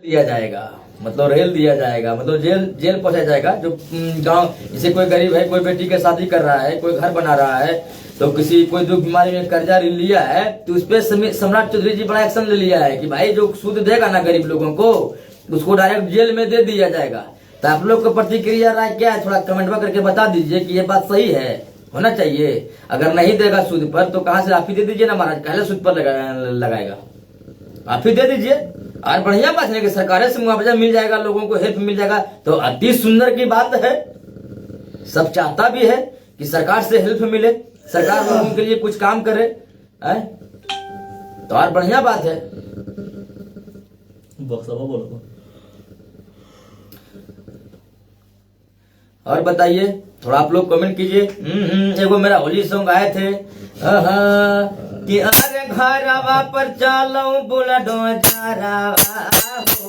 दिया जाएगा, मतलब रेल दिया जाएगा, मतलब जेल पहुंचाया जाएगा। जो गांव जैसे कोई गरीब है, कोई बेटी के शादी कर रहा है, कोई घर बना रहा है, तो किसी कोई दुख बीमारी में कर्जा लिया है, तो उस पर सम्राट चौधरी जी बड़ा एक्शन ले लिया है कि भाई जो सूद देगा ना गरीब लोगों को, उसको डायरेक्ट जेल में दे दिया जाएगा। तो आप लोग को प्रतिक्रिया राय क्या है, थोड़ा कमेंट में करके बता दीजिए कि ये बात सही है, होना चाहिए। अगर नहीं देगा सूद पर तो कहां से, आप ही दे दीजिए ना महाराज, पहले सूद पर लगाएगा, आप ही दे दीजिए। और बढ़िया बात है कि सरकार से मुआवजा मिल जाएगा, लोगों को हेल्प मिल जाएगा, तो अति सुंदर की बात है। सब चाहता भी है कि सरकार से हेल्प मिले, सरकार लोगों के लिए कुछ काम करे, है? तो और बढ़िया बात है। बोलो। और बताइए, थोड़ा आप लोग कमेंट कीजिए। एगो मेरा होली सॉन्ग आए थे कि अरे घरवा पर चलो बुलडो जरावा हो,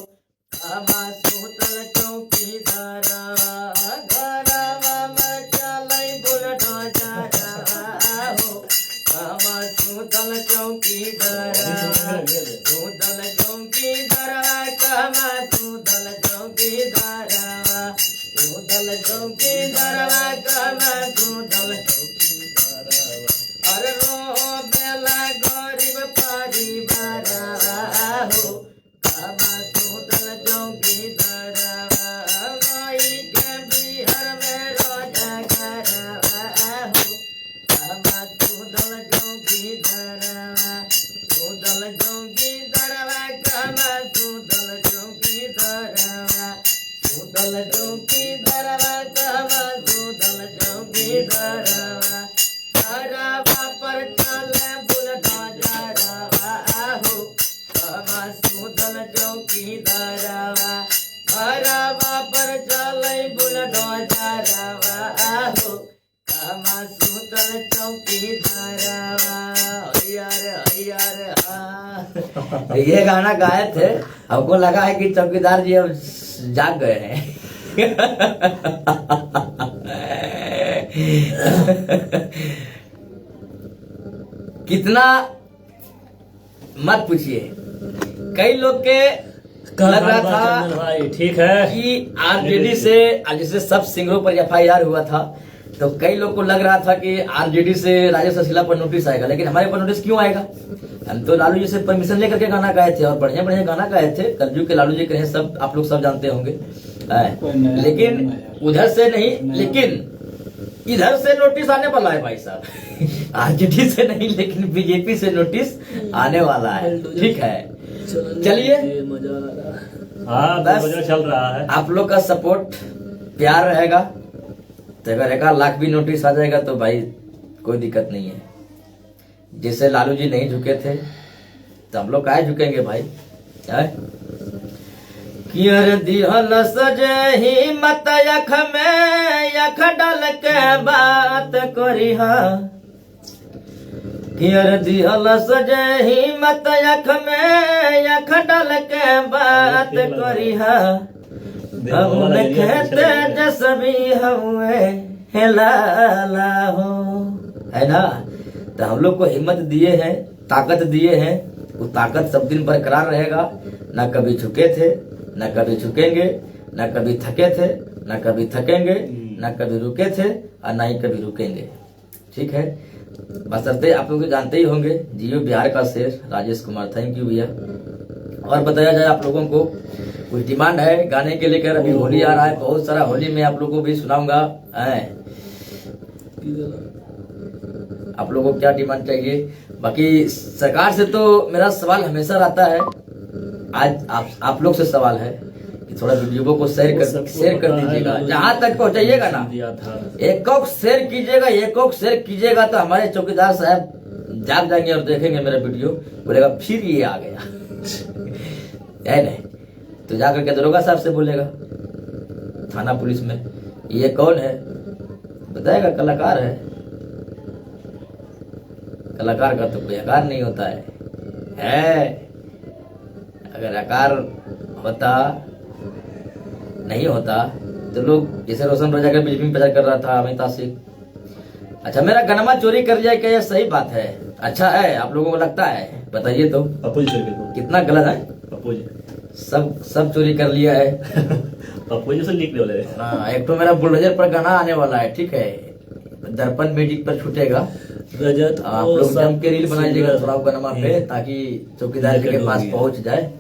बाबा सुतल चौकीदारवा, घरवा में चलै बुलडो जरावा हो, बाबा सुतल चौकीदारवा, सुतल चौकीदारवा, बाबा सुतल चौकीदारवा, सुतल चौकीदारवा, बाबा सुतल चौकीदारवा, अरे रो बेला गरीब परिवार हो, बाबा सुतल चौकीदारवा, माई के बिहार में रोजगार हो, बाबा सुतल चौकीदारवा, सुतल चौकीदारवा, बाबा सुतल चौकीदारवा, सुतल चौकीदारवा, बाबा सुतल चौकीदारवा, घरवा पर चले बुलडो जरावा हो, बाबा सुतल चौकीदारवा, घरवा पर चले बुलडो जरावा हो, बाबा सुतल चौकीदारवा। ये गाना गाए थे, हमको लगा है कि चौकीदार जी अब जाग गए हैं। कितना मत पूछिए, कई लोग के लग रहा था भाई ठीक है कि आरजेडी से, जैसे सब सिंगरों पर एफआईआर हुआ था, तो कई लोग को लग रहा था कि आरजेडी से राजेश असीला पर नोटिस आएगा, लेकिन हमारे पर नोटिस क्यों आएगा? हम तो लालू जी से परमिशन लेकर के गाना गाए थे, और बढ़िया बढ़िया गाना गाए थे। कलयुग के लालू जी कहे, सब आप लोग सब जानते होंगे, लेकिन उधर से नहीं, लेकिन इधर से नोटिस आने वाला है भाई साहब। आरजेडी से नहीं, लेकिन बीजेपी से नोटिस आने वाला है। ठीक है, चलिए, बस चल रहा है। आप लोग का सपोर्ट प्यार रहेगा, तो अगर 1 लाख भी नोटिस आ जाएगा तो भाई कोई दिक्कत नहीं है। जैसे लालू जी नहीं झुके थे, तो हम लोग काहे झुकेंगे भाई? कियर दिहल सजे ही मत यख में, यख डल के बात करिहा, कियर दिहल सजे ही मत यख में, यख डल के बात करिहा, हम खेते जसबी हुए लाला हो, है ना? तो हम लोग को हिम्मत दिए हैं, ताकत दिए हैं, वो ताकत सब दिन बरकरार रहेगा। ना कभी झुके थे, ना कभी झुकेंगे, ना कभी थके थे, ना कभी थकेंगे, ना कभी रुके थे, और ना ही कभी रुकेंगे। ठीक है, बशर्ते आप लोग जानते ही होंगे, जियो बिहार का शेर राजेश कुमार। थैंक यू भैया। और बताया जाए आप लोगों को, कुछ डिमांड है गाने के लेकर? अभी होली आ रहा है, बहुत सारा होली में आप लोगों को भी सुनाऊंगा। आप लोगों को क्या डिमांड चाहिए? बाकी सरकार से तो मेरा सवाल हमेशा रहता है, आज आप लोग से सवाल है कि थोड़ा वीडियो को शेयर कर दीजिएगा, जहां तक पहुंचाइएगा ना, एक शेयर कीजिएगा, एक शेयर कीजिएगा, तो हमारे चौकीदार साहब जाग जाएंगे और देखेंगे मेरा वीडियो, बोलेगा फिर ये आ गया। है नहीं? तो जाकर के दरोगा साहब से बोलेगा, थाना पुलिस में, ये कौन है? बताएगा कलाकार है। कलाकार का तो कोई आकार नहीं होता है। अगर आकार होता, नहीं होता, तो लोग जैसे रोशन रोजा का बीजेपी में प्रचार कर रहा था अमिताभ सिंह। अच्छा, मेरा गनमा चोरी कर जाए, क्या यह सही बात है? अच्छा है, आप लोगों को लगता है? बताइए तो, पप्पू जी कितना गलत है? पप्पू जी सब चोरी कर लिया है। पप्पू जी से लिखने वाले। हाँ, एक तो मेरा बुलडोजर पर गाना आने वाला है, ठीक है, दर्पण म्यूजिक पर छूटेगा। आप लोग जम के रील बनाइएगा थोड़ा गाना पे, ताकि चौकीदार के पास पहुंच जाए।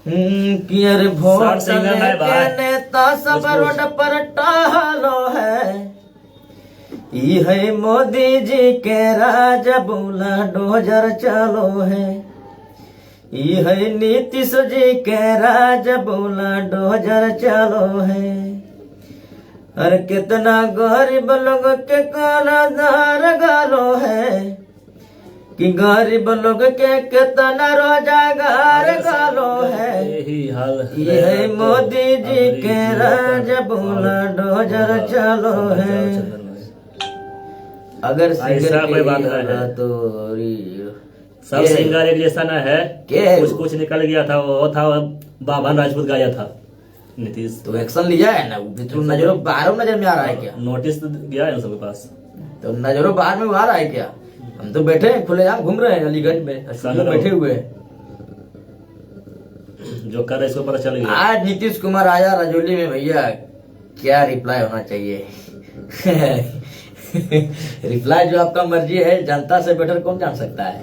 कि अरे वोट लेके नेता सब रोड पर टहलो है, ई है मोदी जी के राज बोला डोजर चलो है, ई है नीतीश जी के राज बोला डोजर चलो है। अरे कितना गरीब लोग के कालाधार गालो है, कि गरीब लोग के कितना रोजगार गालो है, ये है मोदी जी के राज बोला डोजर चलो है। अगर ऐसा कोई बात है तो सब सिंगर एक जैसा ना है, कुछ निकल गया था, वो था बाबन राजपूत गाया था नीतीश। तो एक्शन लिया है ना, नजरों बाहर नजर में आ रहा है क्या? नोटिस तो गया है सबके पास, तो नजरों बाहर में आ रहा है क्या? हम तो बैठे हैं खुलेआम घूम रहे हैं अलीगंज में, बैठे हुए हैं, जो कर रहे इसको पता चल गया। आज नीतीश कुमार आया राजौली में, भैया क्या रिप्लाई होना चाहिए? रिप्लाई जो आपका मर्जी है, जनता से बेटर कौन जान सकता है।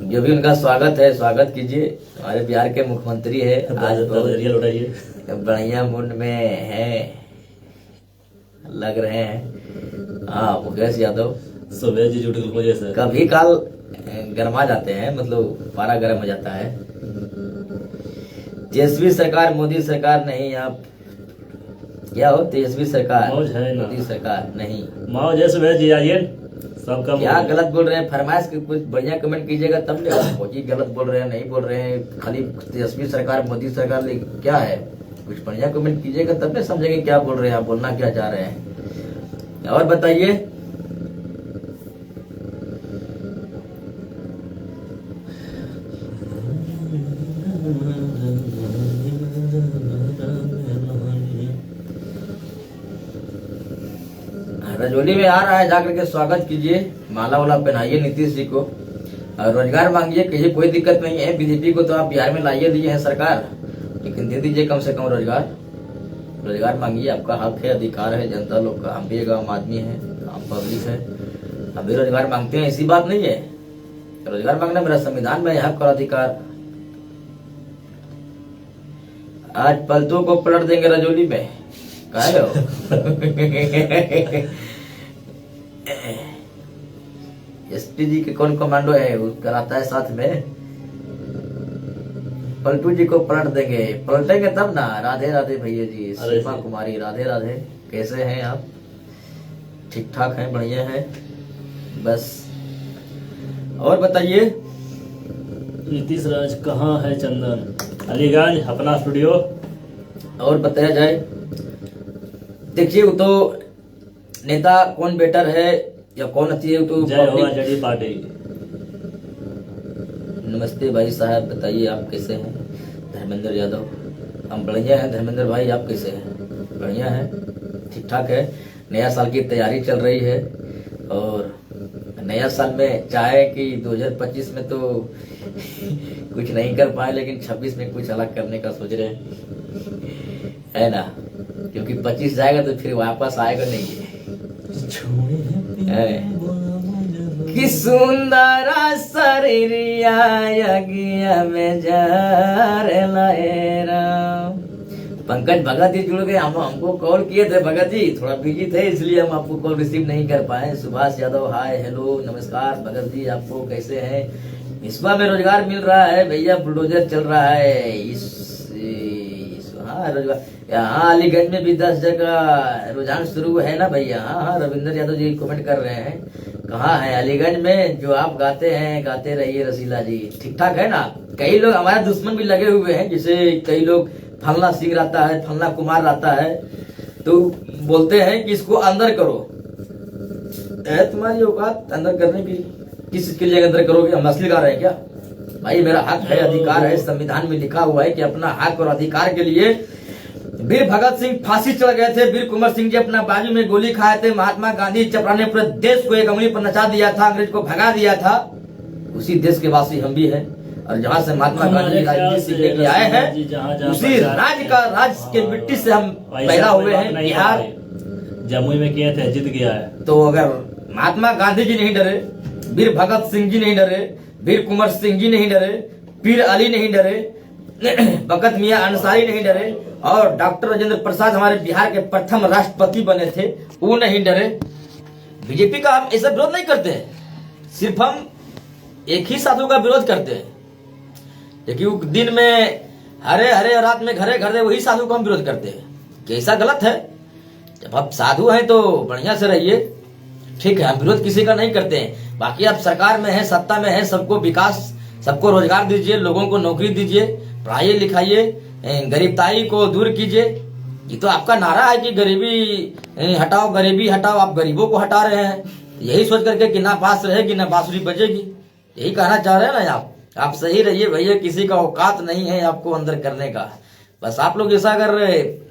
जो भी उनका स्वागत है, स्वागत कीजिए। हमारे बिहार के मुख्यमंत्री है, आज बहुत बढ़िया मूड में है, लग रहे हैं। हाँ, मुकेश यादव सुबह जी जुट जैसे कभी काल गर्मा जाते हैं, मतलब पारा गर्म हो जाता है। तेजस्वी सरकार मोदी सरकार नहीं, आप क्या हो? तेजस्वी सरकार मोदी सरकार नहीं, मौज है। सुबह जी आइए, सबका क्या गलत बोल रहे हैं? फरमाइश के कुछ बढ़िया कमेंट कीजिएगा तब ले। मोदी गलत बोल रहे हैं, नहीं बोल रहे हैं, खाली तेजस्वी सरकार मोदी सरकार क्या है? कुछ बढ़िया कमेंट कीजिएगा तब ले समझेंगे क्या बोल रहे हैं, आप बोलना क्या चाह रहे हैं। और बताइए, रजौली में आ रहा है, जाकर के स्वागत कीजिए, माला वाला पहनाइए नीतीश जी को, और रोजगार मांगिए, कहिए कोई दिक्कत नहीं है, बीजेपी को तो आप बिहार में लाइए दिए हैं सरकार, लेकिन दे दीजिए कम से कम रोजगार। रोजगार मांगिए, आपका हक है, अधिकार है जनता लोग का। हम भी एक आम आदमी है, आम पब्लिक है, हम भी रोजगार मांगते हैं, ऐसी बात नहीं है। रोजगार मांगना मेरा संविधान में हक और अधिकार। आज पलटू को पलट देंगे रजौली में, काहे हो? एसपी जी के कौन कमांडो है, वो कराता है साथ में। पलटू जी को पलट देंगे, पलटेंगे तब ना। राधे राधे भैया जी, सीमा कुमारी राधे राधे, कैसे हैं आप? ठीक ठाक हैं, बढ़िया हैं, बस। और बताइए, नीतीश राज कहाँ है? चंदन अलीगंज अपना स्टूडियो। और बताया जाए, देखिए वो तो नेता कौन बेटर है या कौन अच्छी है, तो जय पार्टी। नमस्ते भाई साहब, बताइए आप कैसे हैं? धर्मेंद्र यादव, हम बढ़िया हैं। धर्मेंद्र भाई आप कैसे हैं? बढ़िया है, ठीक ठाक है। नया साल की तैयारी चल रही है, और नया साल में चाहे कि 2025 में तो कुछ नहीं कर पाए, लेकिन 26 में कुछ अलग करने का सोच रहे हैं, है ना? क्योंकि 25 जाएगा तो फिर वापस आएगा नहीं है। कि सुंदर शरीरिया यज्ञ में जार लाएरा। पंकज भगत जी जुड़ गए, हमको कॉल किए थे, भगत जी थोड़ा बिजी थे इसलिए हम आपको कॉल रिसीव नहीं कर पाए। सुभाष यादव हाय हेलो नमस्कार। भगत जी आपको कैसे हैं? इसमें में रोजगार मिल रहा है भैया, बुलडोजर चल रहा है। हाँ रोजगार, यहाँ अलीगंज में भी 10 जगह रुझान शुरू है ना भैया। हाँ, रविंद्र यादव जी कमेंट कर रहे हैं, कहाँ है अलीगंज में जो आप गाते हैं, गाते रहिए रसीला जी। ठीक ठाक है ना? कई लोग हमारे दुश्मन भी लगे हुए हैं, जैसे कई लोग फलना सिंह रहता है, फलना कुमार रहता है, तो बोलते हैं कि इसको अंदर करो। तुम्हारी औकात अंदर करने की? किस के लिए अंदर करोगे? हम असली गा रहे हैं क्या भाई? मेरा हक है, अधिकार है, संविधान में लिखा हुआ है कि अपना हक और अधिकार के लिए वीर भगत सिंह फांसी चढ़ गए थे, वीर कुंवर सिंह जी अपना बाजू में गोली खाए थे, महात्मा गांधी चपरा ने पूरे देश को एक अंगुली पर नचा दिया था, अंग्रेज को भगा दिया था। उसी देश के वासी हम भी हैं, और जहाँ से महात्मा गांधी राजनीति सीखने के लिए आए हैं, उसी राज्य के मिट्टी से हम पैदा हुए हैं। बिहार जमुई में किए थे, जीत गया है। तो अगर महात्मा गांधी जी नहीं डरे, वीर भगत सिंह जी नहीं डरे, वीर कुंवर सिंह जी नहीं डरे, पीर अली नहीं डरे, बकत मियां अंसारी नहीं डरे, और डॉक्टर राजेंद्र प्रसाद हमारे बिहार के प्रथम राष्ट्रपति बने थे, वो नहीं डरे। बीजेपी का हम ऐसा विरोध नहीं करते हैं, सिर्फ हम एक ही साधु का विरोध करते हैं, क्योंकि दिन में हरे हरे, रात में घरे घरे, वही साधु का हम विरोध करते हैं। कैसा गलत है? जब आप साधु हैं तो बढ़िया से रहिए, ठीक है, हम विरोध किसी का नहीं करते हैं। बाकी आप सरकार में है, सत्ता में है, सबको विकास, सबको रोजगार दीजिए, लोगों को नौकरी दीजिए, पढ़ाइए लिखाइए, गरीबताई को दूर कीजिए। ये तो आपका नारा है कि गरीबी हटाओ, गरीबी हटाओ, आप गरीबों को हटा रहे हैं, यही सोच करके कि ना बांस रहेगी ना बांसुरी बजेगी, यही कहना चाह रहे हैं ना आप सही रहिए भैया, किसी का औकात नहीं है आपको अंदर करने का। बस आप लोग ऐसा अगर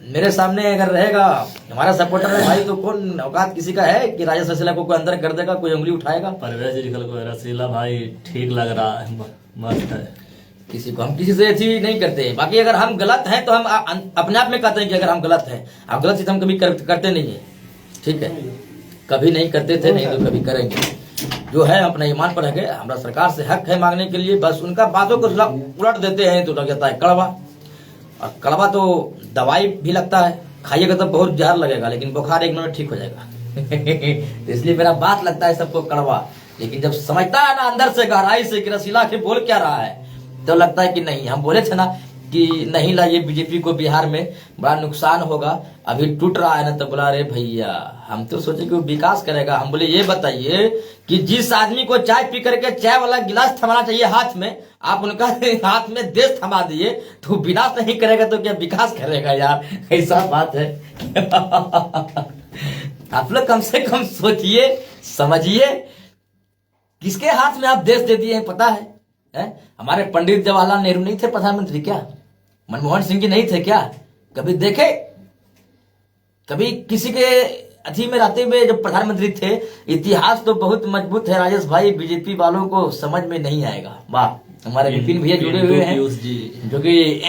मेरे सामने अगर रहेगा हमारा सपोर्टर है भाई, तो कौन औकात किसी का है कि राजेश रसीला को कोई अंदर कर देगा, कोई उंगली उठाएगा? परवेज लिखल को रसीला भाई ठीक लग रहा है, मस्त है। किसी को हम किसी से ऐसी नहीं करते हैं। बाकी अगर हम गलत हैं तो हम अपने आप में कहते हैं कि अगर हम गलत हैं, आप गलत चीज हम कभी करते नहीं है, ठीक है, कभी नहीं करते थे, नहीं तो कभी करेंगे। जो है अपने ईमान पर है, हमारा सरकार से हक है मांगने के लिए, बस उनका बातों को उलट देते हैं तो लग जाता है कड़वा, और कड़वा तो दवाई भी लगता है, खाइएगा तो बहुत जहर लगेगा, लेकिन बुखार 1 मिनट में ठीक हो जाएगा। तो इसलिए मेरा बात लगता है सबको कड़वा, लेकिन जब समझता है ना अंदर से गहराई से कि रसीला के बोल क्या रहा है, तो लगता है कि नहीं, हम बोले थे ना कि नहीं लाइए बीजेपी को, बिहार में बड़ा नुकसान होगा, अभी टूट रहा है ना, तो बोला अरे भैया हम तो सोचे कि वो विकास करेगा। हम बोले ये बताइए कि जिस आदमी को चाय पी करके चाय वाला गिलास थमाना चाहिए हाथ में, आप उनका हाथ में देश थमा दिए, तो विनाश नहीं करेगा तो क्या विकास करेगा यार? ऐसा बात है। आप लोग कम से कम सोचिए, समझिए, किसके हाथ में आप देश दे दिए हैं पता है? हमारे पंडित जवाहरलाल नेहरू नहीं थे प्रधानमंत्री क्या? मनमोहन सिंह जी नहीं थे क्या? कभी देखे? कभी किसी के अथी में रहते हुए जब प्रधानमंत्री थे? इतिहास तो बहुत मजबूत है राजेश भाई, बीजेपी वालों को समझ में नहीं आएगा। वाह, हमारे विपिन भैया जुड़े हुए हैं, जो कि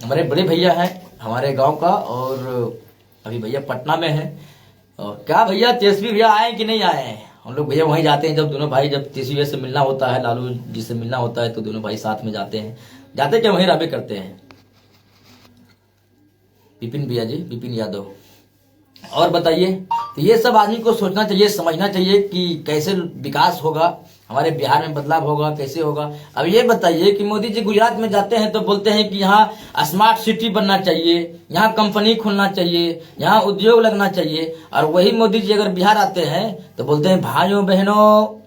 हमारे बड़े भैया हैं हमारे गांव का, और अभी भैया पटना में है। और क्या भैया तेजस्वी भैया आए कि नहीं आए? हम लोग भैया वहीं जाते हैं, जब दोनों भाई, जब तेजस्वी से मिलना होता है, लालू जी से मिलना होता है, तो दोनों भाई साथ में जाते हैं, जाते क्या वहीं रहबे करते हैं। विपिन भैया जी, विपिन यादव। और बताइए, तो ये सब आदमी को सोचना चाहिए, समझना चाहिए कि कैसे विकास होगा, हमारे बिहार में बदलाव होगा, कैसे होगा। अब ये बताइए कि मोदी जी गुजरात में जाते हैं तो बोलते हैं कि यहाँ स्मार्ट सिटी बनना चाहिए, यहाँ कंपनी खुलना चाहिए, यहाँ उद्योग लगना चाहिए, और वही मोदी जी अगर बिहार आते हैं तो बोलते हैं भाइयों बहनों,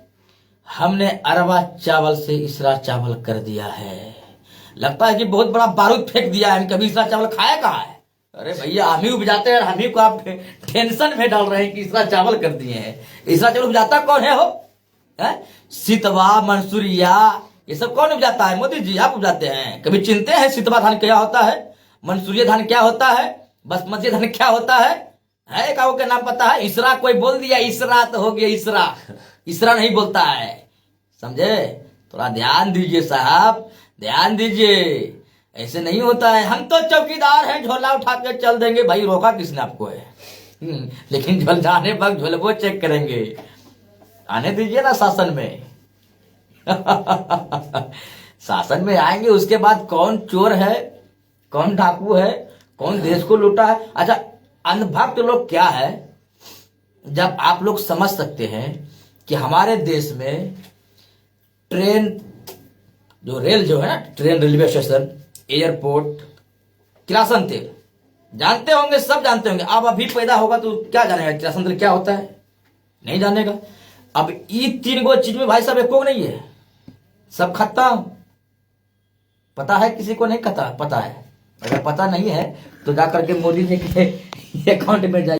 हमने अरबा चावल से इसरा चावल कर दिया है। लगता है कि बहुत बड़ा बारूद फेंक दिया है, कभी इसरा चावल खाया कहाँ है? अरे भैया हम ही उपजाते हैं, हम ही को आप टेंशन में डाल रहे हैं कि इसरा चावल कर दिए हैं। इसरा चावल उपजाता कौन है? हो सितवा, मंसूरिया, ये सब कौन उपजाता है? मोदी जी आप उपजाते हैं। कभी चिंते हैं सितवा धान क्या होता है, मंसूरिया धान क्या होता है, बासमती धान क्या होता है काऊ के नाम पता है? इसरा कोई बोल दिया, इसरा तो हो गया इसरा, इसरा नहीं बोलता है, समझे? थोड़ा ध्यान दीजिए साहब, ध्यान दीजिए, ऐसे नहीं होता है। हम तो चौकीदार हैं, झोला उठा के चल देंगे। भाई रोका किसने आपको है? लेकिन झोल जाने पर झोलबो चेक करेंगे, आने दीजिए ना शासन में। शासन में आएंगे, उसके बाद कौन चोर है, कौन डाकू है, कौन देश को लूटा है। अच्छा, अंधभक्त लोग क्या है, जब आप लोग समझ सकते हैं कि हमारे देश में ट्रेन, जो रेल जो है ना, ट्रेन, रेलवे स्टेशन, एयरपोर्ट, किरासन तेल, जानते होंगे, सब जानते होंगे। अब अभी पैदा होगा तो क्या जानेगा किरासन तेल क्या होता है? नहीं जानेगा। अब ये 3 गो चीज में भाई साहब एको नहीं है, सब खत्म। पता है किसी को? नहीं पता है। अगर पता नहीं है तो जाकर के मोदी जी के अकाउंट में जाइए।